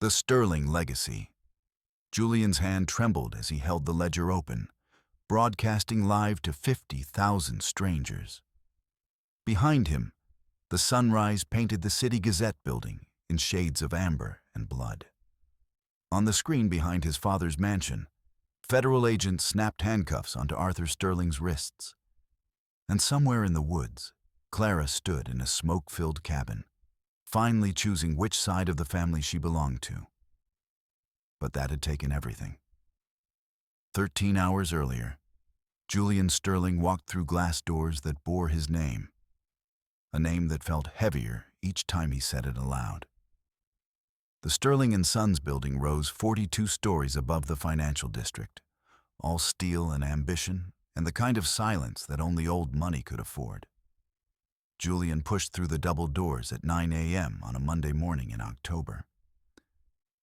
The Sterling legacy. Julian's hand trembled as he held the ledger open, broadcasting live to 50,000 strangers. Behind him, the sunrise painted the City Gazette building in shades of amber and blood. On the screen behind his father's mansion, federal agents snapped handcuffs onto Arthur Sterling's wrists. And somewhere in the woods, Clara stood in a smoke-filled cabin, finally choosing which side of the family she belonged to. But that had taken everything. 13 hours earlier, Julian Sterling walked through glass doors that bore his name, a name that felt heavier each time he said it aloud. The Sterling and Sons building rose 42 stories above the financial district, all steel and ambition and the kind of silence that only old money could afford. Julian pushed through the double doors at 9 a.m. on a Monday morning in October.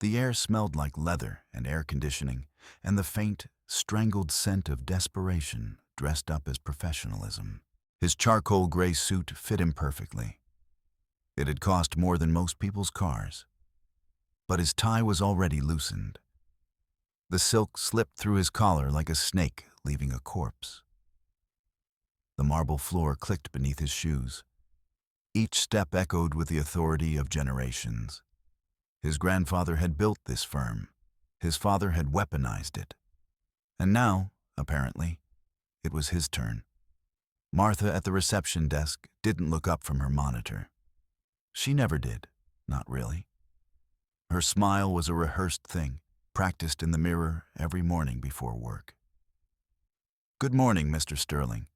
The air smelled like leather and air conditioning, and the faint, strangled scent of desperation dressed up as professionalism. His charcoal gray suit fit him perfectly. It had cost more than most people's cars. But his tie was already loosened. The silk slipped through his collar like a snake leaving a corpse. The marble floor clicked beneath his shoes. Each step echoed with the authority of generations. His grandfather had built this firm. His father had weaponized it. And now, apparently, it was his turn. Martha at the reception desk didn't look up from her monitor. She never did, not really. Her smile was a rehearsed thing, practiced in the mirror every morning before work. "Good morning, Mr. Sterling.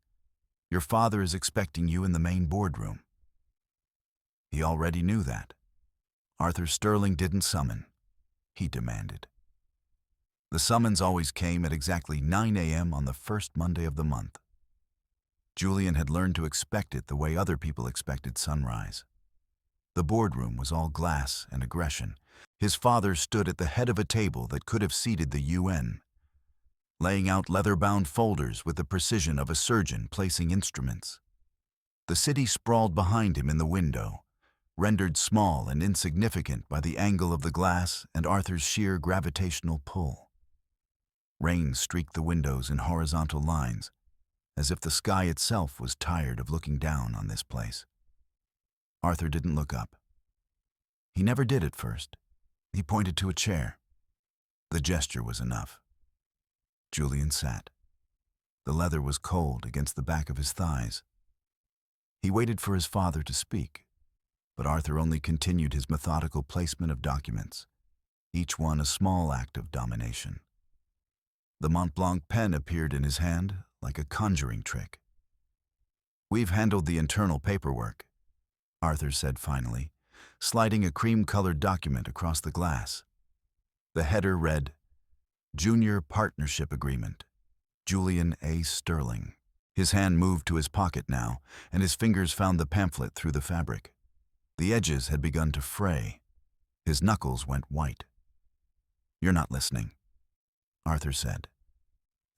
Your father is expecting you in the main boardroom." He already knew that. Arthur Sterling didn't summon. He demanded. The summons always came at exactly 9 a.m. on the first Monday of the month. Julian had learned to expect it the way other people expected sunrise. The boardroom was all glass and aggression. His father stood at the head of a table that could have seated the UN, laying out leather-bound folders with the precision of a surgeon placing instruments. The city sprawled behind him in the window, rendered small and insignificant by the angle of the glass and Arthur's sheer gravitational pull. Rain streaked the windows in horizontal lines, as if the sky itself was tired of looking down on this place. Arthur didn't look up. He never did at first. He pointed to a chair. The gesture was enough. Julian sat. The leather was cold against the back of his thighs. He waited for his father to speak, but Arthur only continued his methodical placement of documents, each one a small act of domination. The Mont Blanc pen appeared in his hand like a conjuring trick. "We've handled the internal paperwork," Arthur said finally, sliding a cream-colored document across the glass. The header read, "Junior Partnership Agreement, Julian A. Sterling." His hand moved to his pocket now, and his fingers found the pamphlet through the fabric. The edges had begun to fray. His knuckles went white. "You're not listening," Arthur said.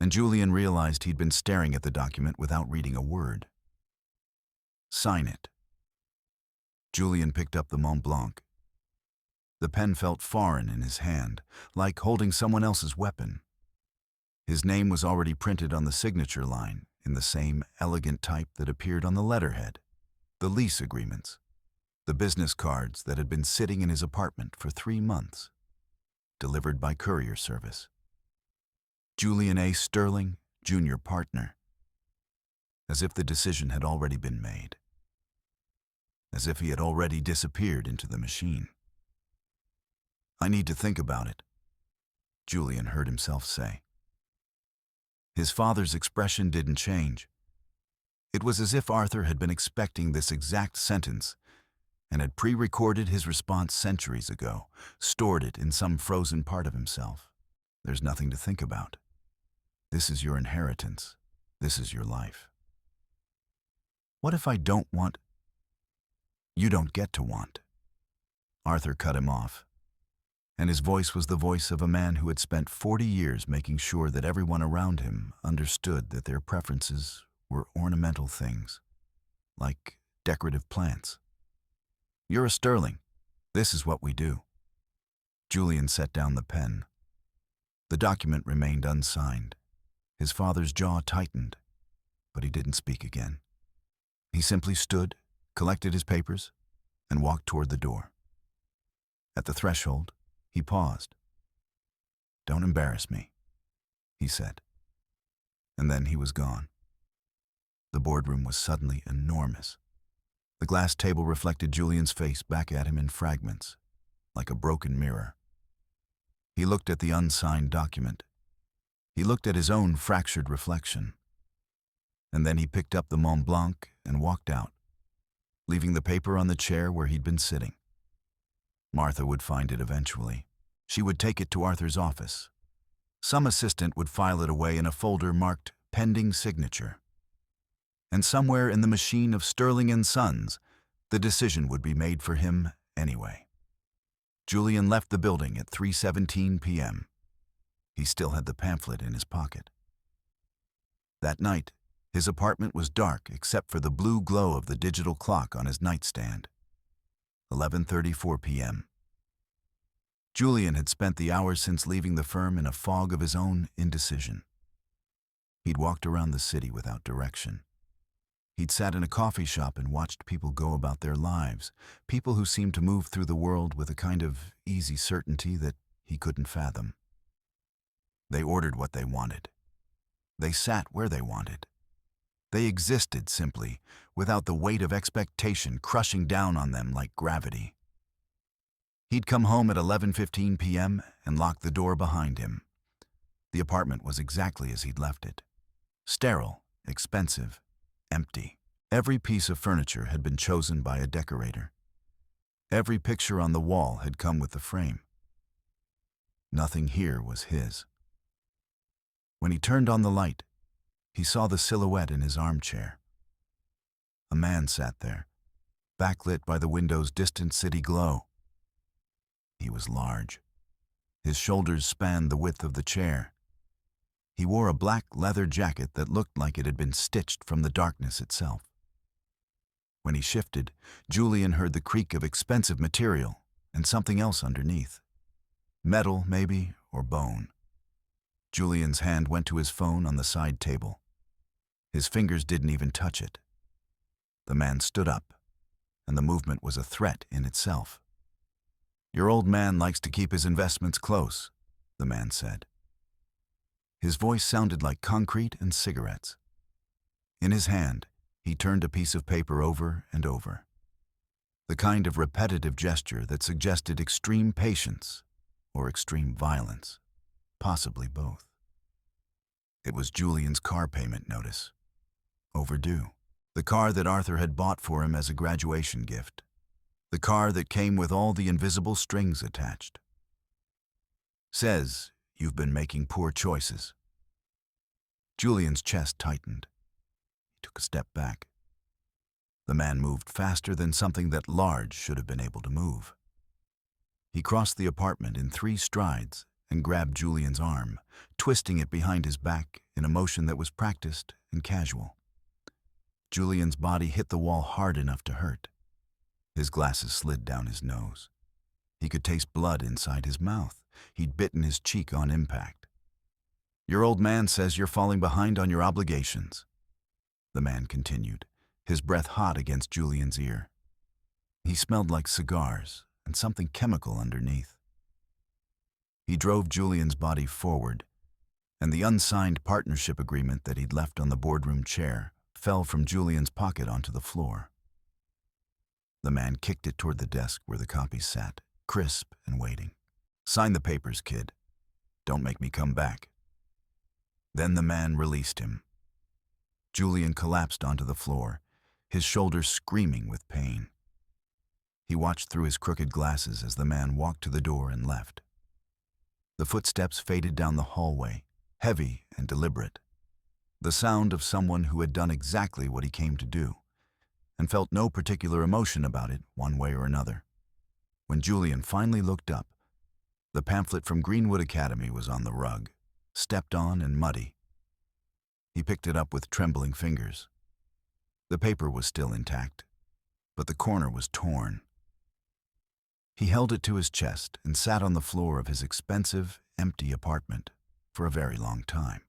And Julian realized he'd been staring at the document without reading a word. "Sign it." Julian picked up the Mont Blanc. The pen felt foreign in his hand, like holding someone else's weapon. His name was already printed on the signature line in the same elegant type that appeared on the letterhead, the lease agreements, the business cards that had been sitting in his apartment for 3 months, delivered by courier service. Julian A. Sterling, junior partner. As if the decision had already been made. As if he had already disappeared into the machine. "I need to think about it," Julian heard himself say. His father's expression didn't change. It was as if Arthur had been expecting this exact sentence and had pre-recorded his response centuries ago, stored it in some frozen part of himself. "There's nothing to think about. This is your inheritance. This is your life." "What if I don't want?" "You don't get to want." Arthur cut him off, and his voice was the voice of a man who had spent 40 years making sure that everyone around him understood that their preferences were ornamental things, like decorative plants. "You're a Sterling. This is what we do." Julian set down the pen. The document remained unsigned. His father's jaw tightened, but he didn't speak again. He simply stood, collected his papers, and walked toward the door. At the threshold, he paused. "Don't embarrass me," he said. And then he was gone. The boardroom was suddenly enormous. The glass table reflected Julian's face back at him in fragments, like a broken mirror. He looked at the unsigned document. He looked at his own fractured reflection. And then he picked up the Mont Blanc and walked out, leaving the paper on the chair where he'd been sitting. Martha would find it eventually. She would take it to Arthur's office. Some assistant would file it away in a folder marked pending signature. And somewhere in the machine of Sterling and Sons, the decision would be made for him anyway. Julian left the building at 3:17 p.m. He still had the pamphlet in his pocket. That night, his apartment was dark except for the blue glow of the digital clock on his nightstand. 11:34 p.m. Julian had spent the hours since leaving the firm in a fog of his own indecision. He'd walked around the city without direction. He'd sat in a coffee shop and watched people go about their lives, people who seemed to move through the world with a kind of easy certainty that he couldn't fathom. They ordered what they wanted. They sat where they wanted. They existed simply, without the weight of expectation crushing down on them like gravity. He'd come home at 11:15 p.m. and locked the door behind him. The apartment was exactly as he'd left it. Sterile, expensive, empty. Every piece of furniture had been chosen by a decorator. Every picture on the wall had come with the frame. Nothing here was his. When he turned on the light, he saw the silhouette in his armchair. A man sat there, backlit by the window's distant city glow. He was large. His shoulders spanned the width of the chair. He wore a black leather jacket that looked like it had been stitched from the darkness itself. When he shifted, Julian heard the creak of expensive material and something else underneath. Metal, maybe, or bone. Julian's hand went to his phone on the side table. His fingers didn't even touch it. The man stood up, and the movement was a threat in itself. "Your old man likes to keep his investments close," the man said. His voice sounded like concrete and cigarettes. In his hand, he turned a piece of paper over and over. The kind of repetitive gesture that suggested extreme patience or extreme violence, possibly both. It was Julian's car payment notice. Overdue. The car that Arthur had bought for him as a graduation gift. The car that came with all the invisible strings attached. "Says you've been making poor choices." Julian's chest tightened. He took a step back. The man moved faster than something that large should have been able to move. He crossed the apartment in 3 strides and grabbed Julian's arm, twisting it behind his back in a motion that was practiced and casual. Julian's body hit the wall hard enough to hurt. His glasses slid down his nose. He could taste blood inside his mouth. He'd bitten his cheek on impact. "Your old man says you're falling behind on your obligations," the man continued, his breath hot against Julian's ear. He smelled like cigars and something chemical underneath. He drove Julian's body forward, and the unsigned partnership agreement that he'd left on the boardroom chair fell from Julian's pocket onto the floor. The man kicked it toward the desk where the copies sat, crisp and waiting. "Sign the papers, kid. Don't make me come back." Then the man released him. Julian collapsed onto the floor, his shoulders screaming with pain. He watched through his crooked glasses as the man walked to the door and left. The footsteps faded down the hallway, heavy and deliberate. The sound of someone who had done exactly what he came to do, and felt no particular emotion about it one way or another. When Julian finally looked up, the pamphlet from Greenwood Academy was on the rug, stepped on and muddy. He picked it up with trembling fingers. The paper was still intact, but the corner was torn. He held it to his chest and sat on the floor of his expensive, empty apartment for a very long time.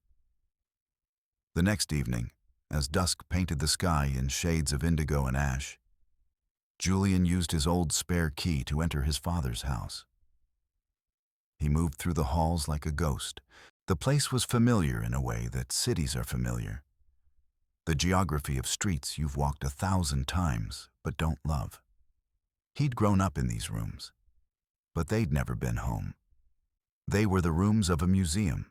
The next evening, as dusk painted the sky in shades of indigo and ash, Julian used his old spare key to enter his father's house. He moved through the halls like a ghost. The place was familiar in a way that cities are familiar. The geography of streets you've walked 1,000 times but don't love. He'd grown up in these rooms, but they'd never been home. They were the rooms of a museum,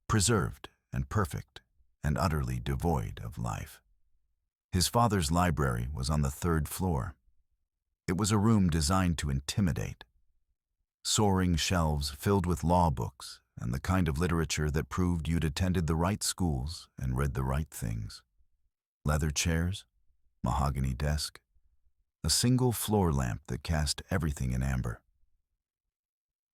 preserved and perfect and utterly devoid of life. His father's library was on the 3rd floor. It was a room designed to intimidate. Soaring shelves filled with law books and the kind of literature that proved you'd attended the right schools and read the right things. Leather chairs, mahogany desk, a single floor lamp that cast everything in amber.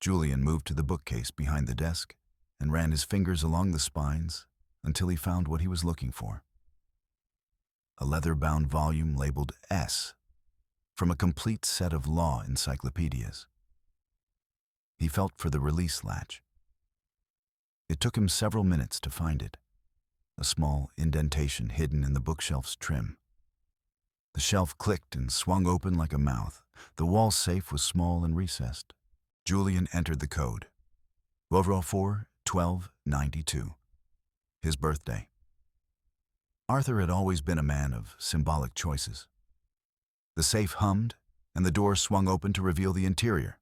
Julian moved to the bookcase behind the desk and ran his fingers along the spines until he found what he was looking for. A leather-bound volume labeled S, from a complete set of law encyclopedias. He felt for the release latch. It took him several minutes to find it, a small indentation hidden in the bookshelf's trim. The shelf clicked and swung open like a mouth. The wall safe was small and recessed. Julian entered the code. 4/4/1292. His birthday. Arthur had always been a man of symbolic choices. The safe hummed, and the door swung open to reveal the interior.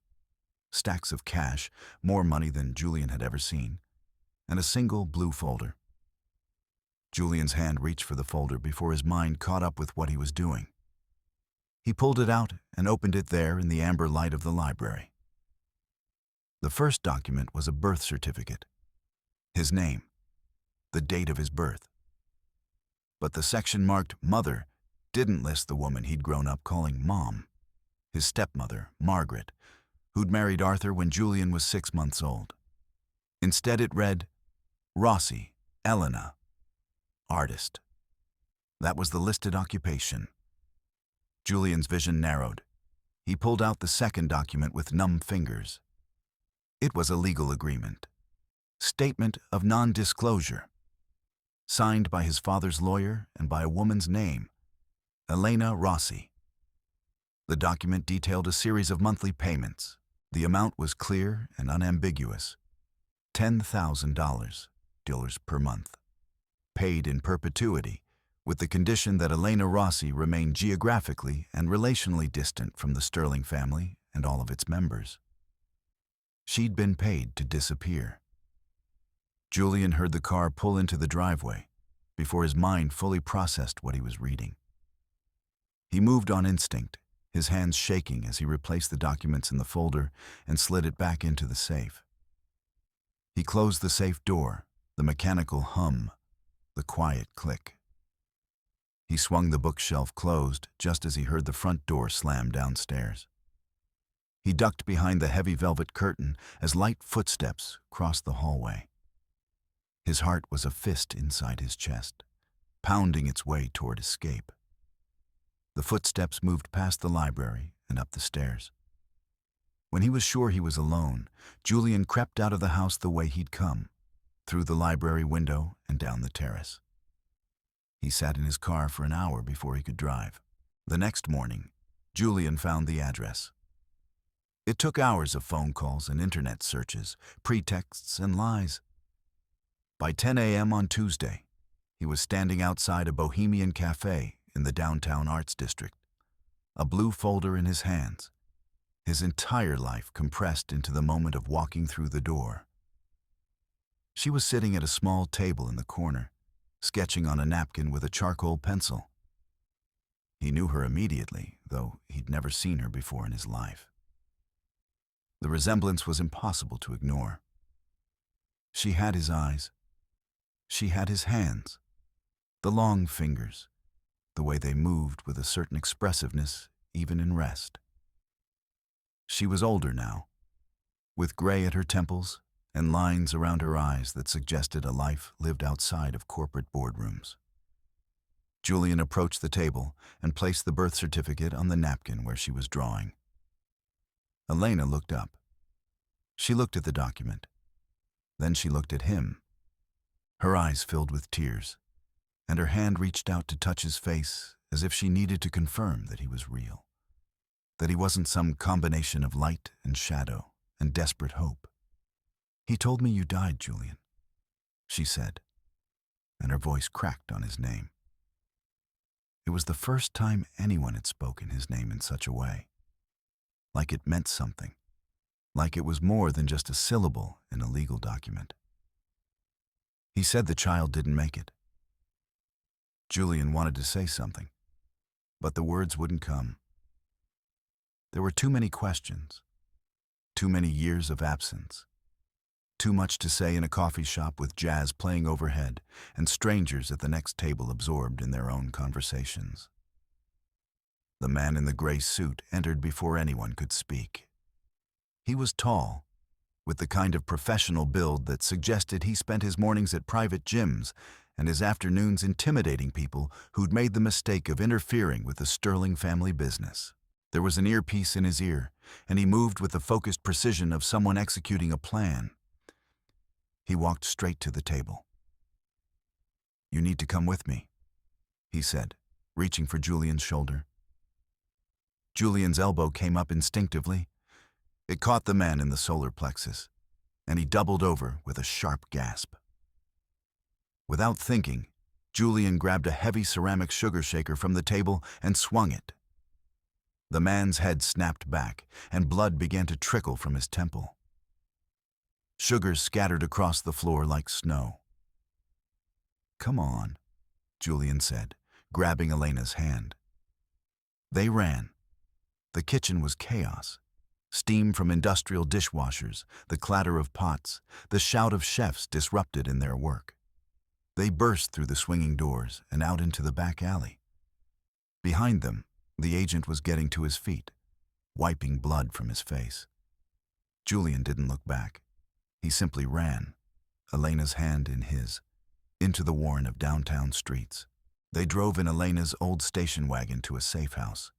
Stacks of cash, more money than Julian had ever seen, and a single blue folder. Julian's hand reached for the folder before his mind caught up with what he was doing. He pulled it out and opened it there in the amber light of the library. The first document was a birth certificate. His name, the date of his birth. But the section marked Mother didn't list the woman he'd grown up calling Mom, his stepmother, Margaret, who'd married Arthur when Julian was 6 months old. Instead it read, Rossi, Elena, artist. That was the listed occupation. Julian's vision narrowed. He pulled out the second document with numb fingers. It was a legal agreement. Statement of non-disclosure. Signed by his father's lawyer and by a woman's name, Elena Rossi. The document detailed a series of monthly payments. The amount was clear and unambiguous. $10,000 per month. Paid in perpetuity, with the condition that Elena Rossi remained geographically and relationally distant from the Sterling family and all of its members. She'd been paid to disappear. Julian heard the car pull into the driveway before his mind fully processed what he was reading. He moved on instinct, his hands shaking as he replaced the documents in the folder and slid it back into the safe. He closed the safe door, the mechanical hum, the quiet click. He swung the bookshelf closed just as he heard the front door slam downstairs. He ducked behind the heavy velvet curtain as light footsteps crossed the hallway. His heart was a fist inside his chest, pounding its way toward escape. The footsteps moved past the library and up the stairs. When he was sure he was alone, Julian crept out of the house the way he'd come, through the library window and down the terrace. He sat in his car for an hour before he could drive. The next morning, Julian found the address. It took hours of phone calls and internet searches, pretexts and lies. By 10 a.m. on Tuesday, he was standing outside a bohemian cafe in the downtown arts district, a blue folder in his hands, his entire life compressed into the moment of walking through the door. She was sitting at a small table in the corner, sketching on a napkin with a charcoal pencil. He knew her immediately, though he'd never seen her before in his life. The resemblance was impossible to ignore. She had his eyes. She had his hands, the long fingers, the way they moved with a certain expressiveness even in rest. She was older now, with gray at her temples and lines around her eyes that suggested a life lived outside of corporate boardrooms. Julian approached the table and placed the birth certificate on the napkin where she was drawing. Elena looked up. She looked at the document. Then she looked at him. Her eyes filled with tears, and her hand reached out to touch his face as if she needed to confirm that he was real, that he wasn't some combination of light and shadow and desperate hope. "He told me you died, Julian," she said, and her voice cracked on his name. It was the first time anyone had spoken his name in such a way, like it meant something, like it was more than just a syllable in a legal document. He said the child didn't make it. Julian wanted to say something, but the words wouldn't come. There were too many questions, too many years of absence, too much to say in a coffee shop with jazz playing overhead and strangers at the next table absorbed in their own conversations. The man in the gray suit entered before anyone could speak. He was tall, with the kind of professional build that suggested he spent his mornings at private gyms and his afternoons intimidating people who'd made the mistake of interfering with the Sterling family business. There was an earpiece in his ear, and he moved with the focused precision of someone executing a plan. He walked straight to the table. "You need to come with me," he said, reaching for Julian's shoulder. Julian's elbow came up instinctively. It caught the man in the solar plexus, and he doubled over with a sharp gasp. Without thinking, Julian grabbed a heavy ceramic sugar shaker from the table and swung it. The man's head snapped back, and blood began to trickle from his temple. Sugar scattered across the floor like snow. "Come on," Julian said, grabbing Elena's hand. They ran. The kitchen was chaos. Steam from industrial dishwashers, the clatter of pots, the shout of chefs disrupted in their work. They burst through the swinging doors and out into the back alley. Behind them, the agent was getting to his feet, wiping blood from his face. Julian didn't look back. He simply ran, Elena's hand in his, into the warren of downtown streets. They drove in Elena's old station wagon to a safe house,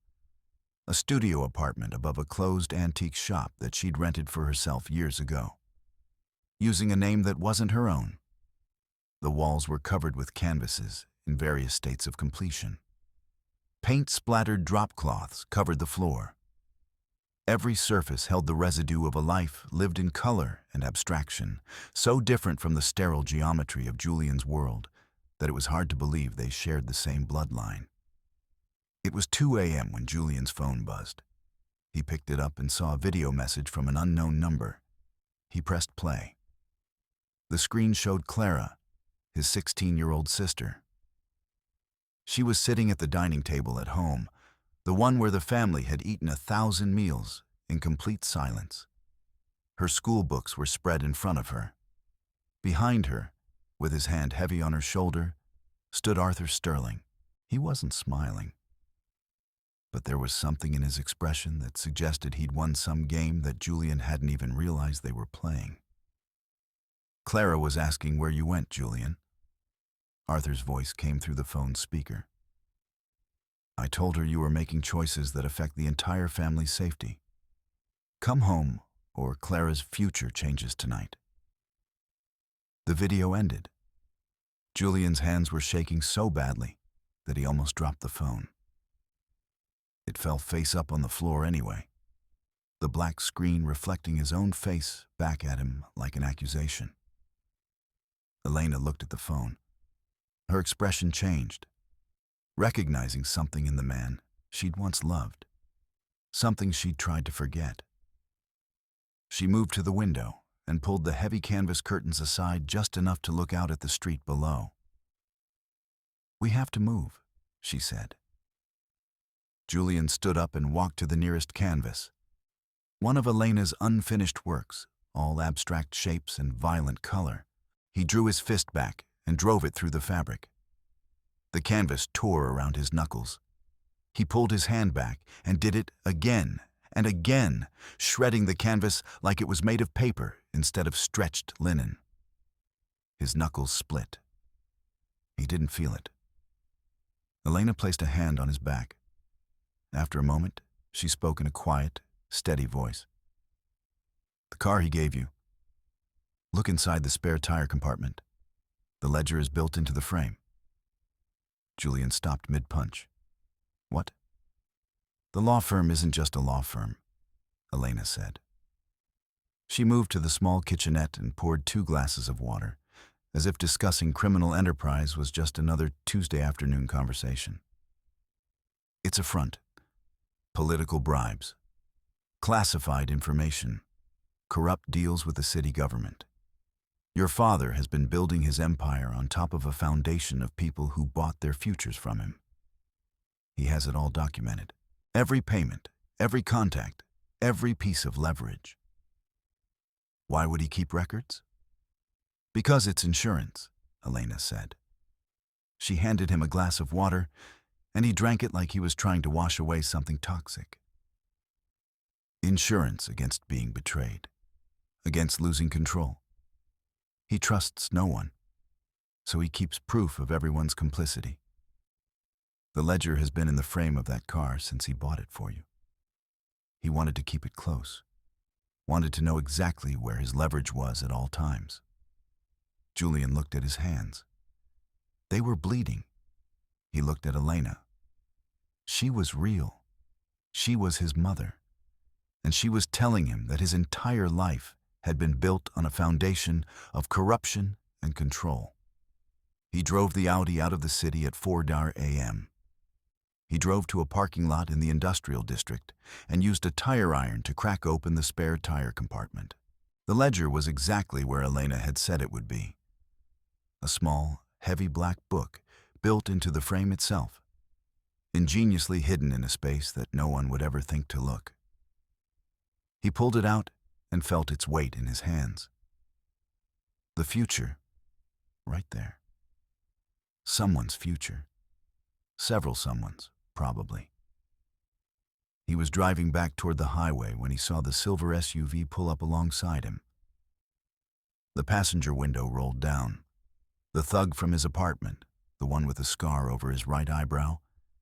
a studio apartment above a closed antique shop that she'd rented for herself years ago, using a name that wasn't her own. The walls were covered with canvases in various states of completion. Paint-splattered drop cloths covered the floor. Every surface held the residue of a life lived in color and abstraction, so different from the sterile geometry of Julian's world that it was hard to believe they shared the same bloodline. It was 2 a.m. when Julian's phone buzzed. He picked it up and saw a video message from an unknown number. He pressed play. The screen showed Clara, his 16-year-old sister. She was sitting at the dining table at home, the one where the family had eaten 1,000 meals in complete silence. Her school books were spread in front of her. Behind her, with his hand heavy on her shoulder, stood Arthur Sterling. He wasn't smiling, but there was something in his expression that suggested he'd won some game that Julian hadn't even realized they were playing. "Clara was asking where you went, Julian." Arthur's voice came through the phone speaker. "I told her you were making choices that affect the entire family's safety. Come home, or Clara's future changes tonight." The video ended. Julian's hands were shaking so badly that he almost dropped the phone. It fell face up on the floor anyway, the black screen reflecting his own face back at him like an accusation. Elena looked at the phone. Her expression changed, recognizing something in the man she'd once loved, something she'd tried to forget. She moved to the window and pulled the heavy canvas curtains aside just enough to look out at the street below. "We have to move," she said. Julian stood up and walked to the nearest canvas, one of Elena's unfinished works, all abstract shapes and violent color. He drew his fist back and drove it through the fabric. The canvas tore around his knuckles. He pulled his hand back and did it again and again, shredding the canvas like it was made of paper instead of stretched linen. His knuckles split. He didn't feel it. Elena placed a hand on his back. After a moment, she spoke in a quiet, steady voice. The car he gave you. Look inside the spare tire compartment. The ledger is built into the frame. Julian stopped mid-punch. What? The law firm isn't just a law firm, Elena said. She moved to the small kitchenette and poured 2 glasses of water, as if discussing criminal enterprise was just another Tuesday afternoon conversation. It's a front. Political bribes. Classified information. Corrupt deals with the city government. Your father has been building his empire on top of a foundation of people who bought their futures from him. He has it all documented. Every payment, every contact, every piece of leverage. Why would he keep records? Because it's insurance, Elena said. She handed him a glass of water, and he drank it like he was trying to wash away something toxic. Insurance against being betrayed, against losing control. He trusts no one, so he keeps proof of everyone's complicity. The ledger has been in the frame of that car since he bought it for you. He wanted to keep it close, wanted to know exactly where his leverage was at all times. Julian looked at his hands. They were bleeding. He looked at Elena. She was real. She was his mother. And she was telling him that his entire life had been built on a foundation of corruption and control. He drove the Audi out of the city at 4 a.m. He drove to a parking lot in the industrial district and used a tire iron to crack open the spare tire compartment. The ledger was exactly where Elena had said it would be. A small, heavy black book built into the frame itself, ingeniously hidden in a space that no one would ever think to look. He pulled it out and felt its weight in his hands. The future, right there. Someone's future. Several someones, probably. He was driving back toward the highway when he saw the silver SUV pull up alongside him. The passenger window rolled down. The thug from his apartment, the one with the scar over his right eyebrow,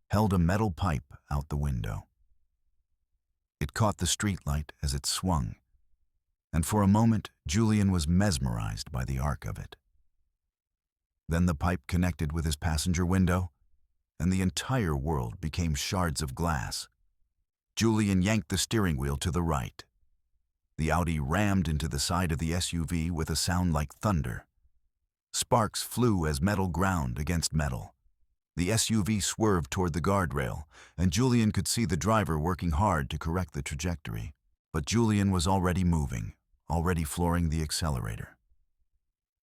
held a metal pipe out the window. It caught the streetlight as it swung, and for a moment Julian was mesmerized by the arc of it. Then the pipe connected with his passenger window, and the entire world became shards of glass. Julian yanked the steering wheel to the right. The Audi rammed into the side of the SUV with a sound like thunder. Sparks flew as metal ground against metal. The SUV swerved toward the guardrail, and Julian could see the driver working hard to correct the trajectory. But Julian was already moving, already flooring the accelerator.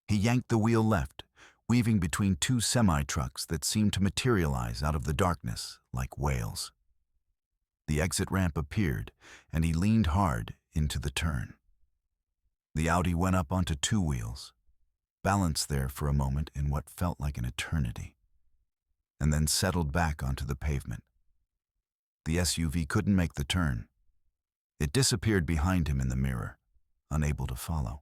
He yanked the wheel left, weaving between 2 semi-trucks that seemed to materialize out of the darkness like whales. The exit ramp appeared, and he leaned hard into the turn. The Audi went up onto 2 wheels, balanced there for a moment in what felt like an eternity, and then settled back onto the pavement. The SUV couldn't make the turn. It disappeared behind him in the mirror, unable to follow.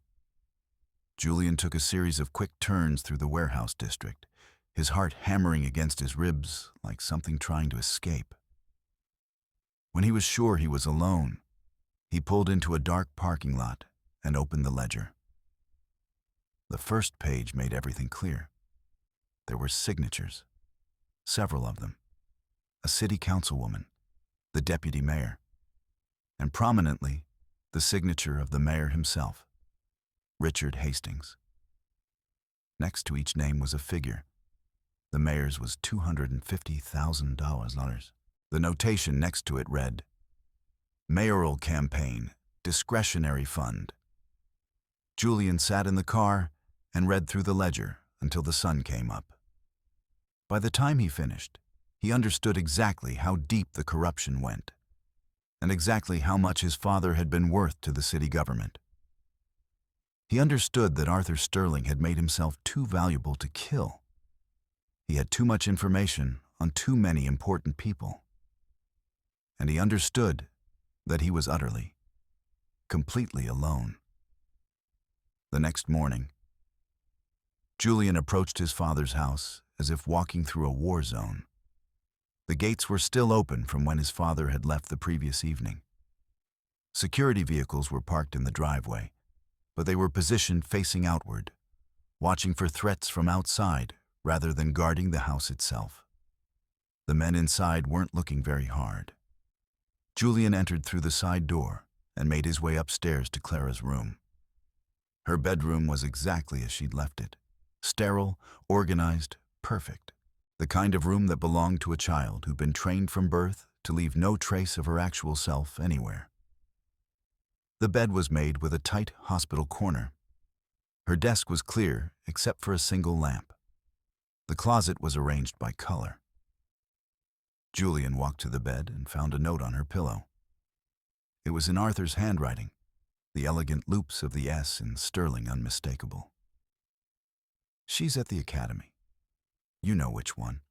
Julian took a series of quick turns through the warehouse district, his heart hammering against his ribs like something trying to escape. When he was sure he was alone, he pulled into a dark parking lot and opened the ledger. The first page made everything clear. There were signatures, several of them. A city councilwoman, the deputy mayor, and prominently, the signature of the mayor himself, Richard Hastings. Next to each name was a figure. The mayor's was $250,000. The notation next to it read, Mayoral Campaign, Discretionary Fund. Julian sat in the car and read through the ledger until the sun came up. By the time he finished, he understood exactly how deep the corruption went, and exactly how much his father had been worth to the city government. He understood that Arthur Sterling had made himself too valuable to kill. He had too much information on too many important people. And he understood that he was utterly, completely alone. The next morning, Julian approached his father's house as if walking through a war zone. The gates were still open from when his father had left the previous evening. Security vehicles were parked in the driveway, but they were positioned facing outward, watching for threats from outside rather than guarding the house itself. The men inside weren't looking very hard. Julian entered through the side door and made his way upstairs to Clara's room. Her bedroom was exactly as she'd left it. Sterile, organized, perfect. The kind of room that belonged to a child who'd been trained from birth to leave no trace of her actual self anywhere. The bed was made with a tight hospital corner. Her desk was clear except for a single lamp. The closet was arranged by color. Julian walked to the bed and found a note on her pillow. It was in Arthur's handwriting, the elegant loops of the S in Sterling unmistakable. "She's at the academy. You know which one."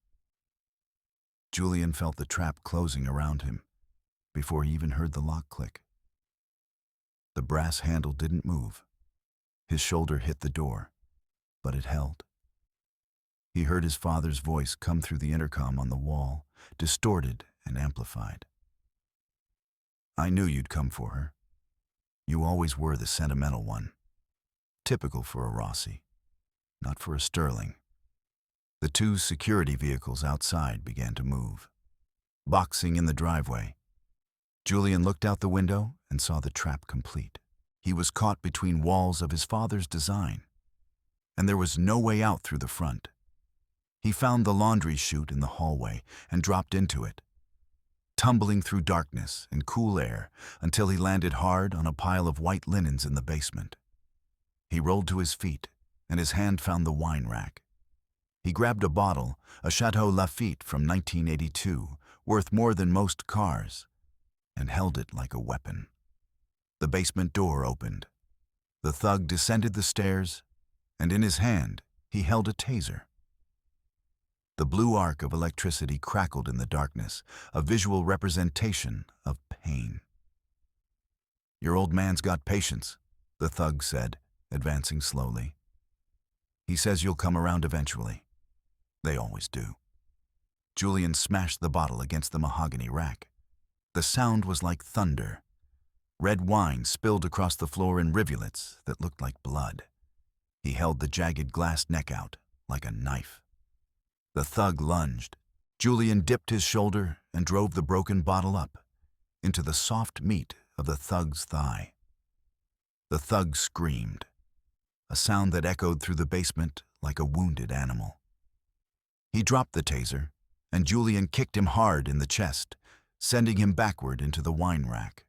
Julian felt the trap closing around him before he even heard the lock click. The brass handle didn't move. His shoulder hit the door, but it held. He heard his father's voice come through the intercom on the wall, distorted and amplified. "I knew you'd come for her. You always were the sentimental one. Typical for a Rossi, not for a Sterling." The two security vehicles outside began to move. Boxing in the driveway, Julian looked out the window and saw the trap complete. He was caught between walls of his father's design, and there was no way out through the front. He found the laundry chute in the hallway and dropped into it, tumbling through darkness and cool air until he landed hard on a pile of white linens in the basement. He rolled to his feet, and his hand found the wine rack. He grabbed a bottle, a Chateau Lafite from 1982, worth more than most cars, and held it like a weapon. The basement door opened. The thug descended the stairs, and in his hand, he held a taser. The blue arc of electricity crackled in the darkness, a visual representation of pain. "Your old man's got patience," the thug said, advancing slowly. "He says you'll come around eventually. They always do." Julian smashed the bottle against the mahogany rack. The sound was like thunder. Red wine spilled across the floor in rivulets that looked like blood. He held the jagged glass neck out like a knife. The thug lunged. Julian dipped his shoulder and drove the broken bottle up into the soft meat of the thug's thigh. The thug screamed, a sound that echoed through the basement like a wounded animal. He dropped the taser, and Julian kicked him hard in the chest, sending him backward into the wine rack.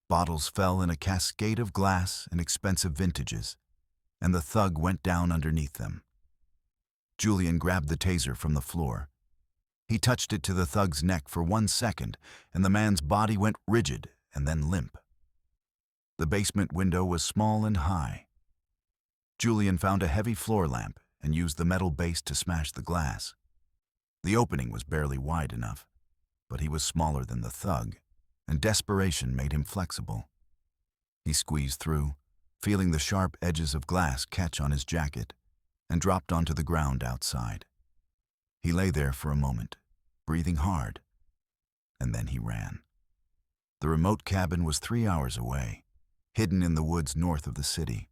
Bottles fell in a cascade of glass and expensive vintages, and the thug went down underneath them. Julian grabbed the taser from the floor. He touched it to the thug's neck for 1 second, and the man's body went rigid and then limp. The basement window was small and high. Julian found a heavy floor lamp and used the metal base to smash the glass. The opening was barely wide enough, but he was smaller than the thug, and desperation made him flexible. He squeezed through, feeling the sharp edges of glass catch on his jacket, and dropped onto the ground outside. He lay there for a moment, breathing hard, and then he ran. The remote cabin was 3 hours away, hidden in the woods north of the city.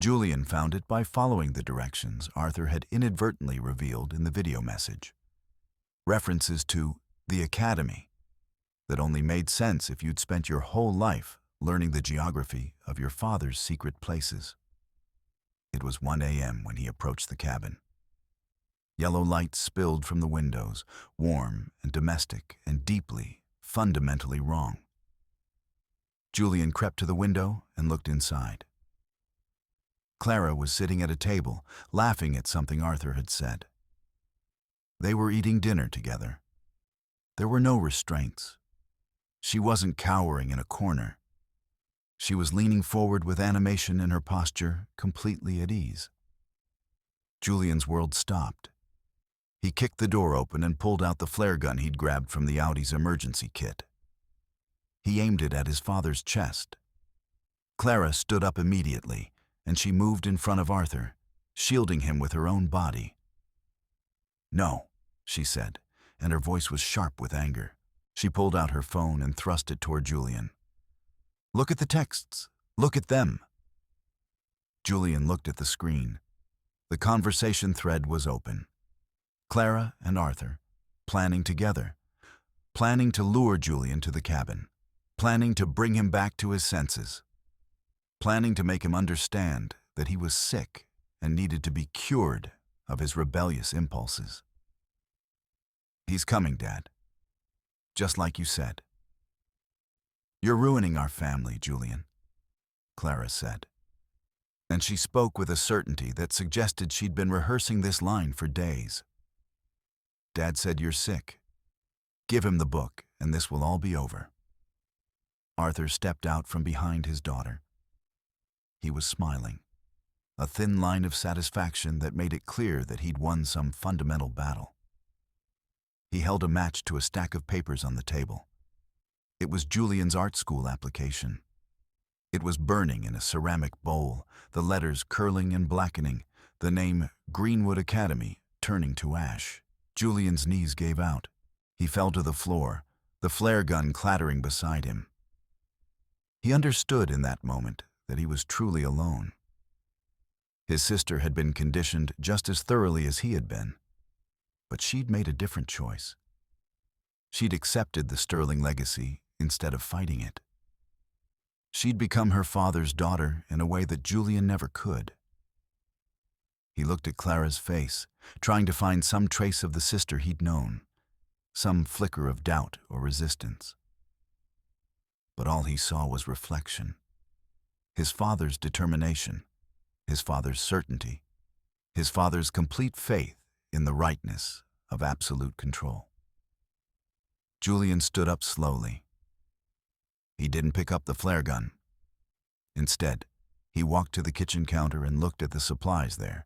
Julian found it by following the directions Arthur had inadvertently revealed in the video message. References to the academy that only made sense if you'd spent your whole life learning the geography of your father's secret places. It was 1 a.m. when he approached the cabin. Yellow light spilled from the windows, warm and domestic and deeply, fundamentally wrong. Julian crept to the window and looked inside. Clara was sitting at a table, laughing at something Arthur had said. They were eating dinner together. There were no restraints. She wasn't cowering in a corner. She was leaning forward with animation in her posture, completely at ease. Julian's world stopped. He kicked the door open and pulled out the flare gun he'd grabbed from the Audi's emergency kit. He aimed it at his father's chest. Clara stood up immediately, and she moved in front of Arthur, shielding him with her own body. "No," she said, and her voice was sharp with anger. She pulled out her phone and thrust it toward Julian. Look at the texts. Look at them. Julian looked at the screen. The conversation thread was open. Clara and Arthur, planning together, planning to lure Julian to the cabin, planning to bring him back to his senses, planning to make him understand that he was sick and needed to be cured of his rebellious impulses. He's coming, Dad. Just like you said. You're ruining our family, Julian, Clara said. And she spoke with a certainty that suggested she'd been rehearsing this line for days. Dad said you're sick. Give him the book, and this will all be over. Arthur stepped out from behind his daughter. He was smiling, a thin line of satisfaction that made it clear that he'd won some fundamental battle. He held a match to a stack of papers on the table. It was Julian's art school application. It was burning in a ceramic bowl, the letters curling and blackening, the name Greenwood Academy turning to ash. Julian's knees gave out. He fell to the floor, the flare gun clattering beside him. He understood in that moment that he was truly alone. His sister had been conditioned just as thoroughly as he had been, but she'd made a different choice. She'd accepted the Sterling legacy instead of fighting it. She'd become her father's daughter in a way that Julian never could. He looked at Clara's face, trying to find some trace of the sister he'd known, some flicker of doubt or resistance. But all he saw was reflection. His father's determination, his father's certainty, his father's complete faith in the rightness of absolute control. Julian stood up slowly. He didn't pick up the flare gun. Instead, he walked to the kitchen counter and looked at the supplies there.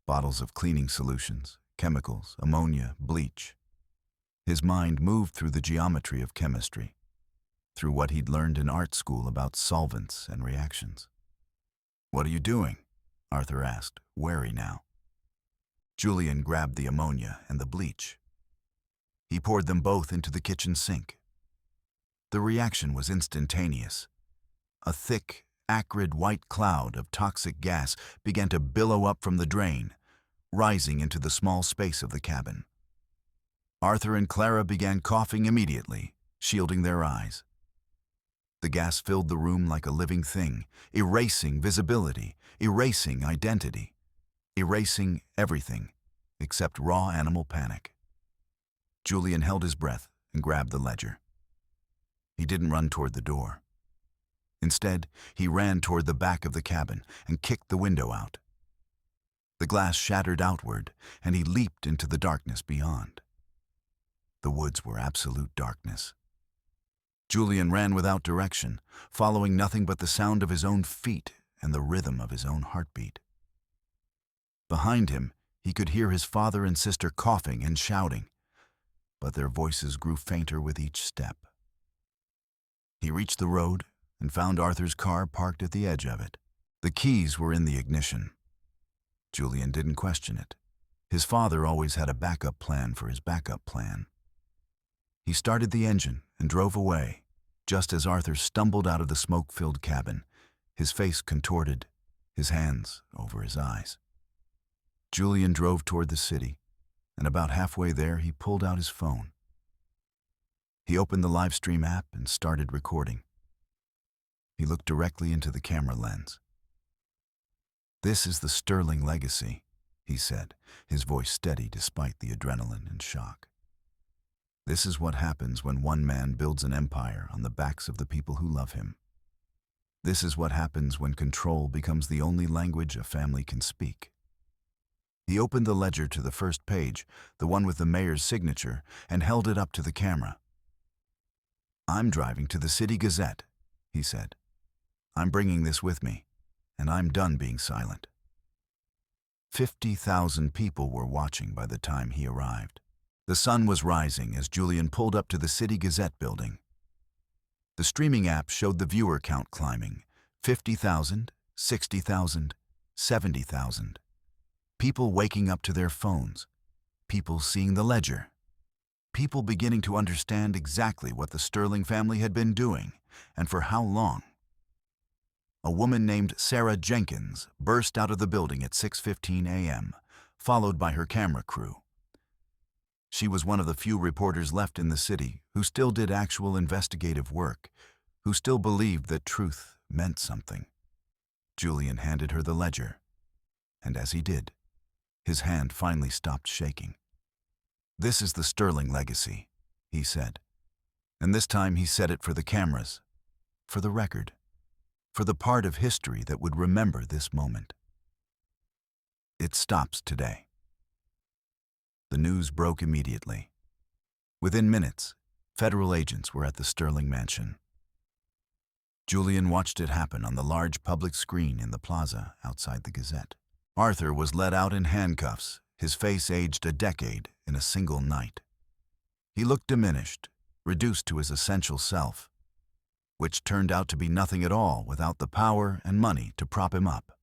Bottles of cleaning solutions, chemicals, ammonia, bleach. His mind moved through the geometry of chemistry, through what he'd learned in art school about solvents and reactions. "What are you doing?" Arthur asked, wary now. Julian grabbed the ammonia and the bleach. He poured them both into the kitchen sink. The reaction was instantaneous. A thick, acrid white cloud of toxic gas began to billow up from the drain, rising into the small space of the cabin. Arthur and Clara began coughing immediately, shielding their eyes. The gas filled the room like a living thing, erasing visibility, erasing identity, erasing everything except raw animal panic. Julian held his breath and grabbed the ledger. He didn't run toward the door. Instead, he ran toward the back of the cabin and kicked the window out. The glass shattered outward, and he leaped into the darkness beyond. The woods were absolute darkness. Julian ran without direction, following nothing but the sound of his own feet and the rhythm of his own heartbeat. Behind him, he could hear his father and sister coughing and shouting, but their voices grew fainter with each step. He reached the road and found Arthur's car parked at the edge of it. The keys were in the ignition. Julian didn't question it. His father always had a backup plan for his backup plan. He started the engine and drove away, just as Arthur stumbled out of the smoke-filled cabin, his face contorted, his hands over his eyes. Julian drove toward the city, and about halfway there he pulled out his phone. He opened the Livestream app and started recording. He looked directly into the camera lens. "This is the Sterling legacy," he said, his voice steady despite the adrenaline and shock. "This is what happens when one man builds an empire on the backs of the people who love him. This is what happens when control becomes the only language a family can speak." He opened the ledger to the first page, the one with the mayor's signature, and held it up to the camera. "I'm driving to the City Gazette," he said. "I'm bringing this with me, and I'm done being silent." 50,000 people were watching by the time he arrived. The sun was rising as Julian pulled up to the City Gazette building. The streaming app showed the viewer count climbing, 50,000, 60,000, 70,000. People waking up to their phones, people seeing the ledger, people beginning to understand exactly what the Sterling family had been doing, and for how long? A woman named Sarah Jenkins burst out of the building at 6:15 a.m., followed by her camera crew. She was one of the few reporters left in the city who still did actual investigative work, who still believed that truth meant something. Julian handed her the ledger, and as he did, his hand finally stopped shaking. "This is the Sterling legacy," he said. And this time he said it for the cameras, for the record, for the part of history that would remember this moment. It stops today. The news broke immediately. Within minutes, federal agents were at the Sterling mansion. Julian watched it happen on the large public screen in the plaza outside the Gazette. Arthur was led out in handcuffs, his face aged a decade in a single night. He looked diminished, reduced to his essential self, which turned out to be nothing at all without the power and money to prop him up.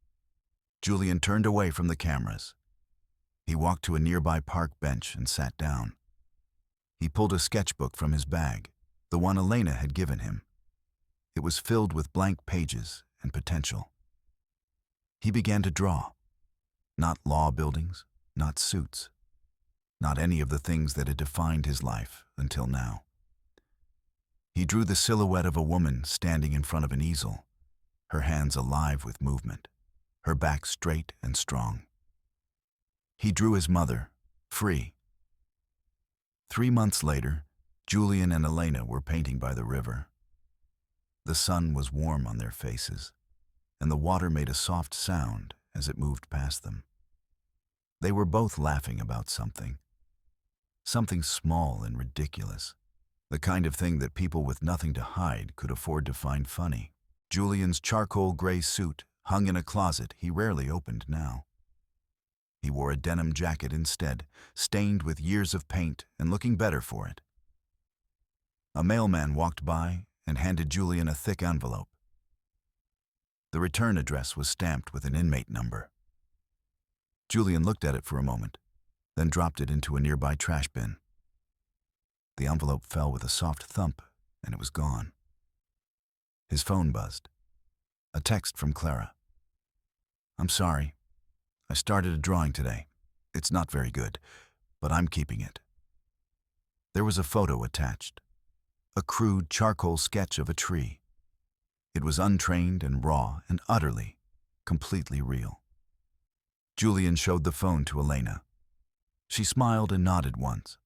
Julian turned away from the cameras. He walked to a nearby park bench and sat down. He pulled a sketchbook from his bag, the one Elena had given him. It was filled with blank pages and potential. He began to draw. Not law buildings, not suits, not any of the things that had defined his life until now. He drew the silhouette of a woman standing in front of an easel, her hands alive with movement, her back straight and strong. He drew his mother, free. 3 months later, Julian and Elena were painting by the river. The sun was warm on their faces, and the water made a soft sound as it moved past them. They were both laughing about something small and ridiculous, the kind of thing that people with nothing to hide could afford to find funny. Julian's charcoal gray suit hung in a closet he rarely opened now. He wore a denim jacket instead, stained with years of paint and looking better for it. A mailman walked by and handed Julian a thick envelope. The return address was stamped with an inmate number. Julian looked at it for a moment, then dropped it into a nearby trash bin. The envelope fell with a soft thump, and it was gone. His phone buzzed. A text from Clara. "I'm sorry. I started a drawing today. It's not very good, but I'm keeping it." There was a photo attached. A crude charcoal sketch of a tree. It was untrained and raw and utterly, completely real. Julian showed the phone to Elena. She smiled and nodded once.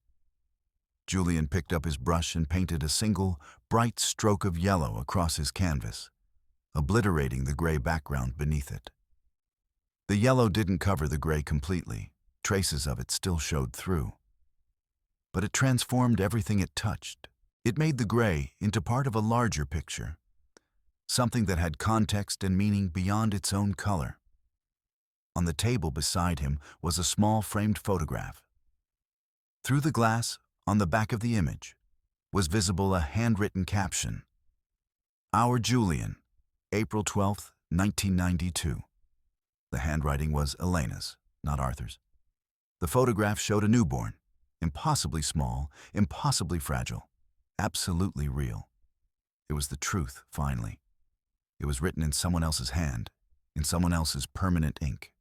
Julian picked up his brush and painted a single, bright stroke of yellow across his canvas, obliterating the gray background beneath it. The yellow didn't cover the gray completely. Traces of it still showed through. But it transformed everything it touched. It made the gray into part of a larger picture, something that had context and meaning beyond its own color. On the table beside him was a small framed photograph. Through the glass, on the back of the image, was visible a handwritten caption. "Our Julian, April 12th, 1992. The handwriting was Elena's, not Arthur's. The photograph showed a newborn, impossibly small, impossibly fragile, absolutely real. It was the truth, finally. It was written in someone else's hand, in someone else's permanent ink.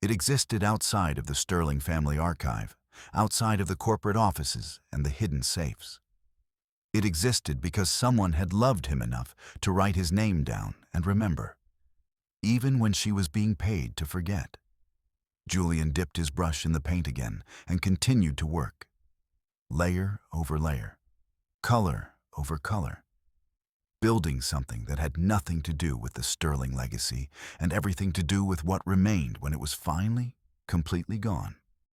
It existed outside of the Sterling family archive, outside of the corporate offices and the hidden safes. It existed because someone had loved him enough to write his name down and remember, even when she was being paid to forget. Julian dipped his brush in the paint again and continued to work. Layer over layer, color over color, building something that had nothing to do with the Sterling legacy and everything to do with what remained when it was finally completely gone.